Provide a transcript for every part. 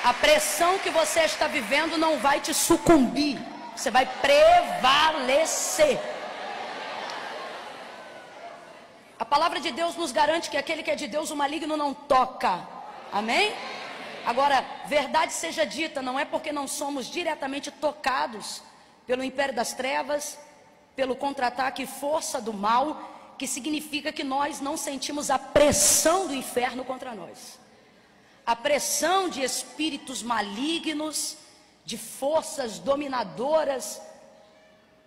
A pressão que você está vivendo não vai te sucumbir. Você vai prevalecer. A palavra de Deus nos garante que aquele que é de Deus, o maligno não toca. Amém? Agora, verdade seja dita, não é porque não somos diretamente tocados pelo império das trevas, pelo contra-ataque e força do mal, que significa que nós não sentimos a pressão do inferno contra nós. A pressão de espíritos malignos, de forças dominadoras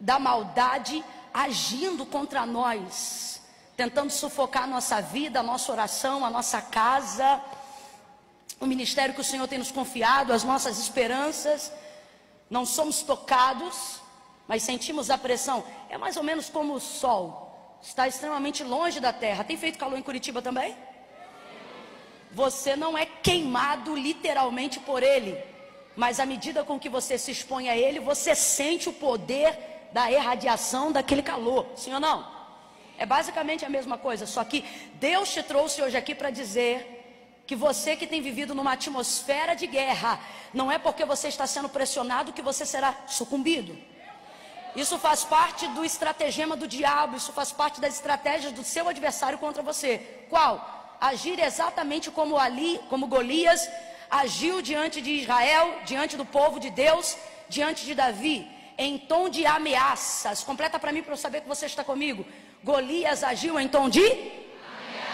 da maldade agindo contra nós, tentando sufocar a nossa vida, a nossa oração, a nossa casa, o ministério que o Senhor tem nos confiado, as nossas esperanças. Não somos tocados, mas sentimos a pressão. É mais ou menos como o sol está extremamente longe da terra. Tem feito calor em Curitiba também? Você não é queimado literalmente por ele, mas à medida com que você se expõe a ele, você sente o poder da irradiação daquele calor, sim ou não? É basicamente a mesma coisa, só que Deus te trouxe hoje aqui para dizer que você que tem vivido numa atmosfera de guerra, não é porque você está sendo pressionado que você será sucumbido. Isso faz parte do estratagema do diabo, isso faz parte das estratégias do seu adversário contra você. Qual? Agir exatamente como Golias agiu diante de Israel, diante do povo de Deus, diante de Davi, em tom de ameaças. Completa para mim, para eu saber que você está comigo. Golias agiu em tom de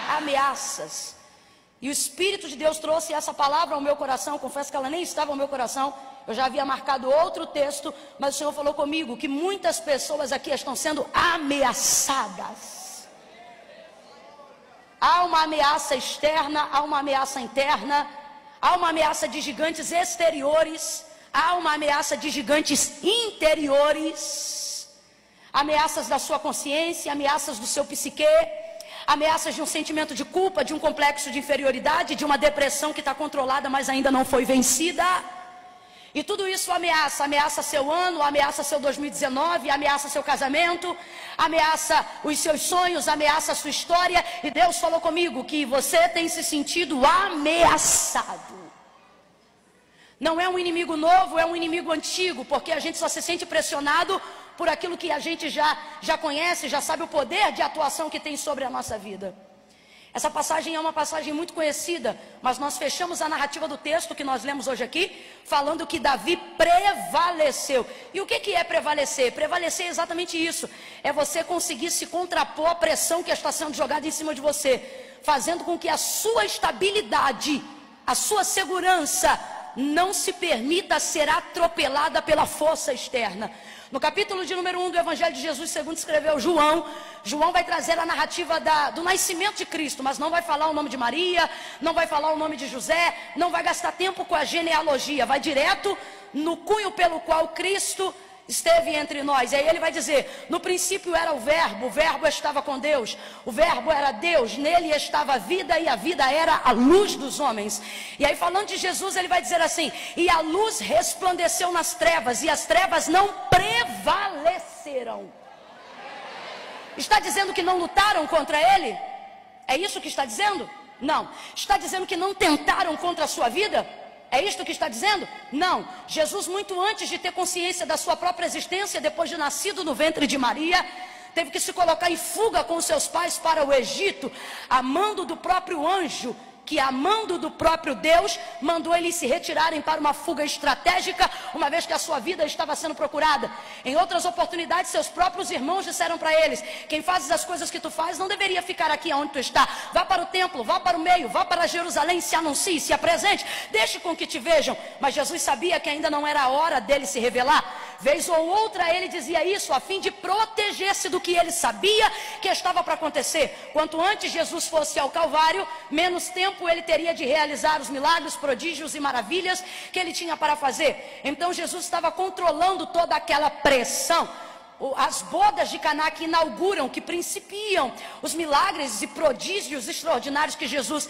ameaças. E o Espírito de Deus trouxe essa palavra ao meu coração. Confesso que ela nem estava ao meu coração. Eu já havia marcado outro texto, mas o Senhor falou comigo que muitas pessoas aqui estão sendo ameaçadas. Há uma ameaça externa, há uma ameaça interna, há uma ameaça de gigantes exteriores, há uma ameaça de gigantes interiores, ameaças da sua consciência, ameaças do seu psique, ameaças de um sentimento de culpa, de um complexo de inferioridade, de uma depressão que está controlada, mas ainda não foi vencida. E tudo isso ameaça seu ano, ameaça seu 2019, ameaça seu casamento, ameaça os seus sonhos, ameaça a sua história. E Deus falou comigo que você tem se sentido ameaçado. Não é um inimigo novo, é um inimigo antigo, porque a gente só se sente pressionado por aquilo que a gente já conhece, já sabe o poder de atuação que tem sobre a nossa vida. Essa passagem é uma passagem muito conhecida, mas nós fechamos a narrativa do texto que nós lemos hoje aqui, falando que Davi prevaleceu. E o que é prevalecer? Prevalecer é exatamente isso, é você conseguir se contrapor à pressão que está sendo jogada em cima de você, fazendo com que a sua estabilidade, a sua segurança não se permita ser atropelada pela força externa. No capítulo de número 1 do Evangelho de Jesus, segundo escreveu João, João vai trazer a narrativa do nascimento de Cristo, mas não vai falar o nome de Maria, não vai falar o nome de José, não vai gastar tempo com a genealogia, vai direto no cunho pelo qual Cristo esteve entre nós. E aí ele vai dizer: no princípio era o verbo estava com Deus, o verbo era Deus, nele estava a vida e a vida era a luz dos homens. E aí, falando de Jesus, ele vai dizer assim: e a luz resplandeceu nas trevas e as trevas não prevaleceram. Está dizendo que não lutaram contra ele? É isso que está dizendo? Não. Está dizendo que não tentaram contra a sua vida? É isto que está dizendo? Não. Jesus, muito antes de ter consciência da sua própria existência, depois de nascido no ventre de Maria, teve que se colocar em fuga com seus pais para o Egito, amando do próprio anjo, que amando do próprio Deus, mandou eles se retirarem para uma fuga estratégica, uma vez que a sua vida estava sendo procurada. Em outras oportunidades, seus próprios irmãos disseram para eles: quem faz as coisas que tu faz não deveria ficar aqui onde tu está. Vá para o templo, vá para o meio, vá para Jerusalém, se anuncie, se apresente, deixe com que te vejam. Mas Jesus sabia que ainda não era a hora dele se revelar. Vez ou outra ele dizia isso a fim de proteger-se do que ele sabia que estava para acontecer. Quanto antes Jesus fosse ao Calvário, menos tempo ele teria de realizar os milagres, prodígios e maravilhas que ele tinha para fazer. Então Jesus estava controlando toda aquela pressão. As bodas de Caná que inauguram, que principiam os milagres e prodígios extraordinários que Jesus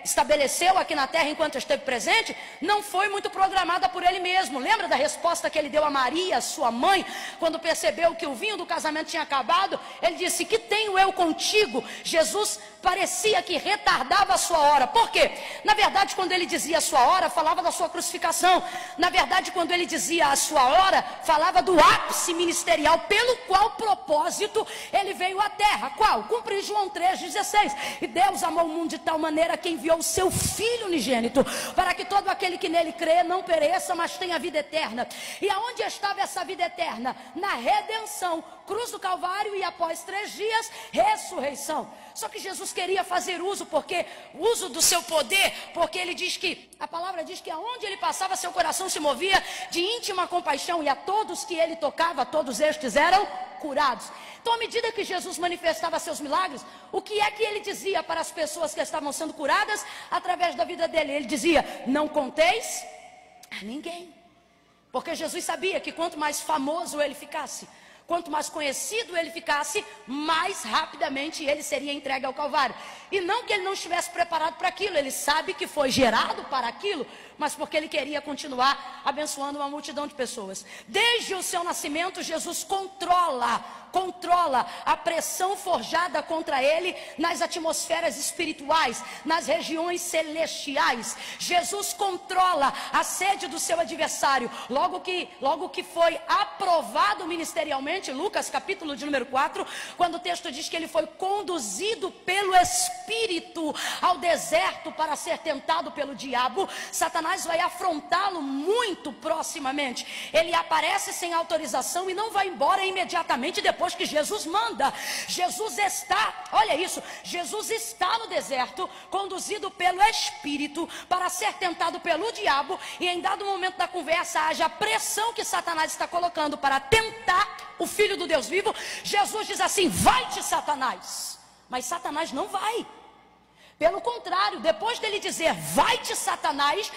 estabeleceu aqui na terra enquanto esteve presente, não foi muito programada por ele mesmo. Lembra da resposta que ele deu a Maria, sua mãe, quando percebeu que o vinho do casamento tinha acabado? Ele disse: que tenho eu contigo? Jesus parecia que retardava a sua hora. Por quê? Na verdade, quando ele dizia a sua hora, falava da sua crucificação. Na verdade, quando ele dizia a sua hora, falava do ápice ministerial, pelo qual propósito ele veio à terra. Qual? Cumprir João 3,16. E Deus amou o mundo de tal maneira que enviou o seu Filho unigênito, para que todo aquele que nele crê não pereça, mas tenha vida eterna. E aonde estava essa vida eterna? Na redenção, cruz do Calvário, e após 3 dias, ressurreição. Só que Jesus queria fazer uso do seu poder, porque ele diz que, a palavra diz que aonde ele passava, seu coração se movia de íntima compaixão, e a todos que ele tocava, todos estes eram curados. Então, à medida que Jesus manifestava seus milagres, o que é que ele dizia para as pessoas que estavam sendo curadas através da vida dele? Ele dizia: não conteis a ninguém. Porque Jesus sabia que quanto mais famoso ele ficasse, quanto mais conhecido ele ficasse, mais rapidamente ele seria entregue ao Calvário. E não que ele não estivesse preparado para aquilo, ele sabe que foi gerado para aquilo, mas porque ele queria continuar abençoando uma multidão de pessoas. Desde o seu nascimento, Jesus controla a pressão forjada contra ele nas atmosferas espirituais, nas regiões celestiais. Jesus controla a sede do seu adversário. Logo que foi aprovado ministerialmente, Lucas capítulo de número 4, quando o texto diz que ele foi conduzido pelo Espírito ao deserto para ser tentado pelo diabo, Satanás vai afrontá-lo muito proximamente. Ele aparece sem autorização e não vai embora imediatamente depois que Jesus manda. Jesus está no deserto, conduzido pelo Espírito para ser tentado pelo diabo, e em dado momento da conversa haja a pressão que Satanás está colocando para tentar o Filho do Deus vivo. Jesus diz assim: vai-te, Satanás. Mas Satanás não vai. Pelo contrário, depois dele dizer vai-te, Satanás,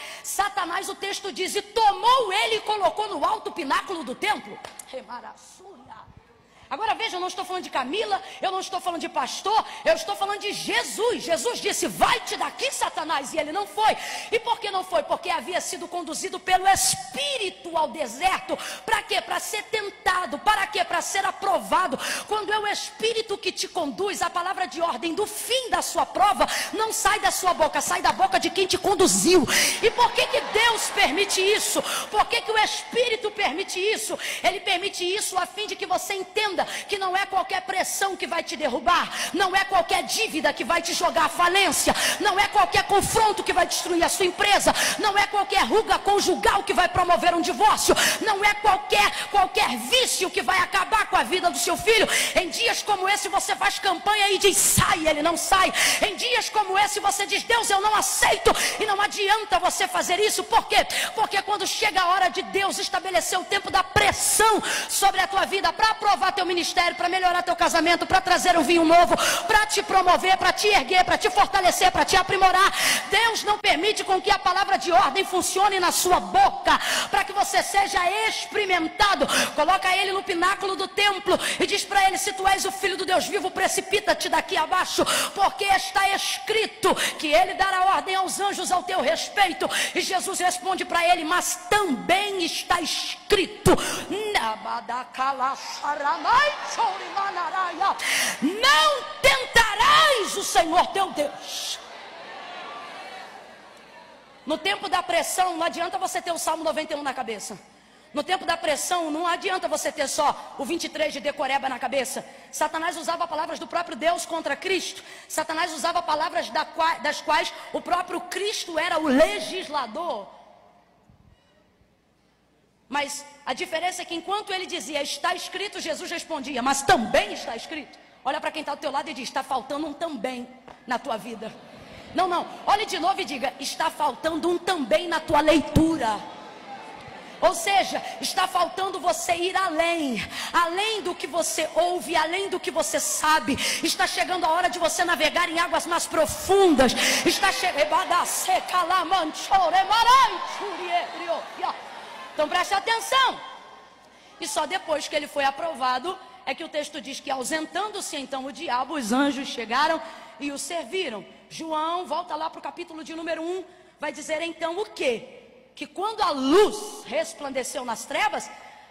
o texto diz, e tomou ele e colocou no alto pináculo do templo. Agora veja, eu não estou falando de Camila, eu não estou falando de pastor, eu estou falando de Jesus. Jesus disse: vai-te daqui, Satanás, e ele não foi. E por que não foi? Porque havia sido conduzido pelo Espírito ao deserto. Para quê? Para ser tentado. Para quê? Para ser aprovado. Quando é o Espírito que te conduz, a palavra de ordem do fim da sua prova não sai da sua boca, sai da boca de quem te conduziu. E por que Deus permite isso? Por que o Espírito permite isso? Ele permite isso a fim de que você entenda que não é qualquer pressão que vai te derrubar, não é qualquer dívida que vai te jogar à falência, não é qualquer confronto que vai destruir a sua empresa, não é qualquer ruga conjugal que vai promover um divórcio, não é qualquer vício que vai acabar com a vida do seu filho. Em dias como esse você faz campanha e diz sai, ele não sai. Em dias como esse você diz Deus, eu não aceito, e não adianta você fazer isso. Por quê? Porque quando chega a hora de Deus estabelecer o tempo da pressão sobre a tua vida, para aprovar teu ministério, para melhorar teu casamento, para trazer um vinho novo, para te promover, para te erguer, para te fortalecer, para te aprimorar, Deus não permite com que a palavra de ordem funcione na sua boca, para que você seja experimentado. Coloca ele no pináculo do templo e diz para ele: se tu és o Filho do Deus vivo, precipita-te daqui abaixo, porque está escrito que ele dará ordem aos anjos ao teu respeito. E Jesus responde para ele: mas também está escrito, não tentarás o Senhor teu Deus. No tempo da pressão não adianta você ter o Salmo 91 na cabeça. No tempo da pressão não adianta você ter só o 23 de decoreba na cabeça. Satanás usava palavras do próprio Deus contra Cristo. Satanás usava palavras das quais o próprio Cristo era o legislador. Mas a diferença é que enquanto ele dizia está escrito, Jesus respondia, mas também está escrito. Olha para quem está do teu lado e diz: está faltando um também na tua vida. Não, olhe de novo e diga: está faltando um também na tua leitura. Ou seja, está faltando você ir além do que você ouve, além do que você sabe. Está chegando a hora de você navegar em águas mais profundas. Então preste atenção. E só depois que ele foi aprovado é que o texto diz que, ausentando-se então o diabo, os anjos chegaram e o serviram. João, volta lá para o capítulo de número 1, vai dizer então o quê? Que quando a luz resplandeceu nas trevas,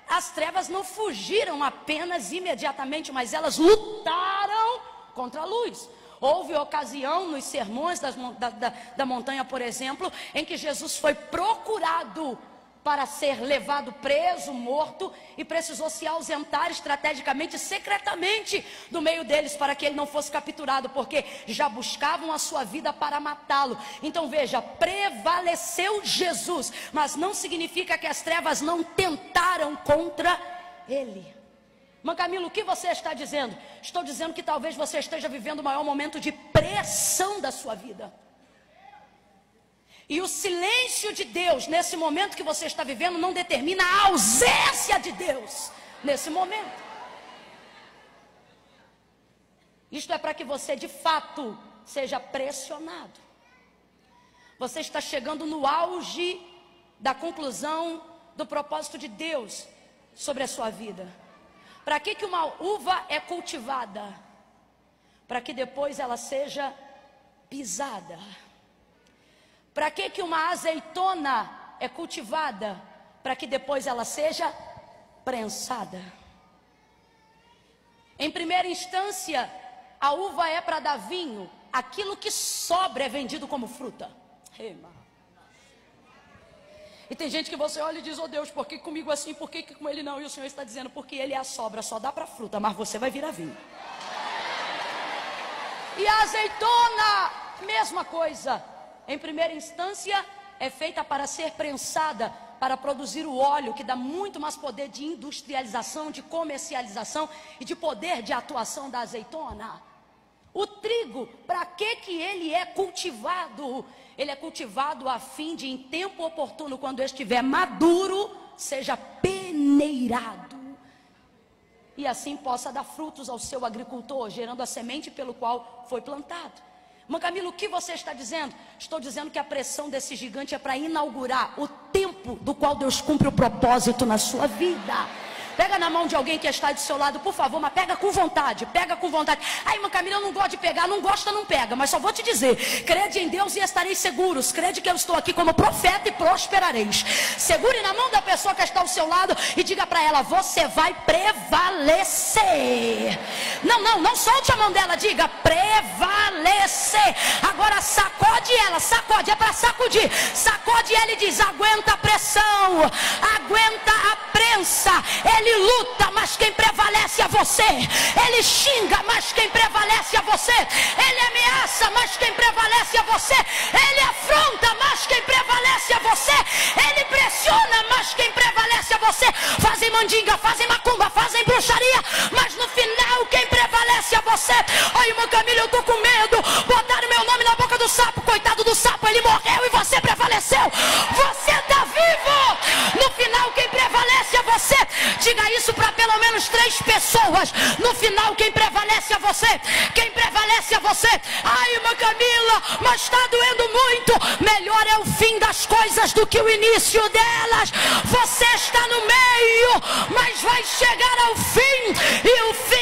as trevas não fugiram apenas imediatamente, mas elas lutaram contra a luz. Houve ocasião nos sermões da montanha, por exemplo, em que Jesus foi procurado para ser levado preso, morto, e precisou se ausentar estrategicamente, secretamente do meio deles, para que ele não fosse capturado, porque já buscavam a sua vida para matá-lo. Então veja, prevaleceu Jesus, mas não significa que as trevas não tentaram contra ele. Irmã Camila, o que você está dizendo? Estou dizendo que talvez você esteja vivendo o maior momento de pressão da sua vida. E o silêncio de Deus nesse momento que você está vivendo não determina a ausência de Deus nesse momento. Isto é para que você de fato seja pressionado. Você está chegando no auge da conclusão do propósito de Deus sobre a sua vida. Para que uma uva é cultivada? Para que depois ela seja pisada. Para que uma azeitona é cultivada? Para que depois ela seja prensada. Em primeira instância, a uva é para dar vinho. Aquilo que sobra é vendido como fruta. E tem gente que você olha e diz: oh Deus, por que comigo assim, por que com ele não? E o Senhor está dizendo: porque ele é a sobra, só dá para fruta, mas você vai virar vinho. E a azeitona, mesma coisa. Em primeira instância, é feita para ser prensada, para produzir o óleo, que dá muito mais poder de industrialização, de comercialização e de poder de atuação da azeitona. O trigo, para que ele é cultivado? Ele é cultivado a fim de, em tempo oportuno, quando estiver maduro, seja peneirado. E assim possa dar frutos ao seu agricultor, gerando a semente pelo qual foi plantado. Irmã Camila, o que você está dizendo? Estou dizendo que a pressão desse gigante é para inaugurar o tempo do qual Deus cumpre o propósito na sua vida. Pega na mão de alguém que está do seu lado, por favor, mas pega com vontade, pega com vontade. Ai, irmã Camila, eu não gosto de pegar, não gosta, não pega, mas só vou te dizer, crede em Deus e estareis seguros, crede que eu estou aqui como profeta e prosperareis. Segure na mão da pessoa que está ao seu lado e diga para ela: você vai prevalecer. Não solte a mão dela, diga prevalecer. Agora sacode ela, sacode, é para sacudir. Sacode ela e diz: aguenta a pressão, aguenta a prensa. Ele luta, mas quem prevalece é você. Ele xinga, mas quem prevalece é você. Ele ameaça, mas quem prevalece é você. Ele afronta, mas quem prevalece é você. Ele pressiona, mas quem prevalece é você. Fazem mandinga, fazem macumba, fazem bruxaria, mas no final quem prevalece é você. Oi, irmã Camila, eu estou com medo. Botaram meu nome na boca do sapo. Coitado do sapo, ele morreu e você prevaleceu. Você está vivo. No final quem prevalece é você. Diga isso para pelo menos 3 pessoas. No final quem prevalece é você. Quem prevalece é você. Ai, irmã Camila, mas está doendo muito. Melhor é o fim das coisas do que o início delas. Você está no meio, mas vai chegar ao fim. E o fim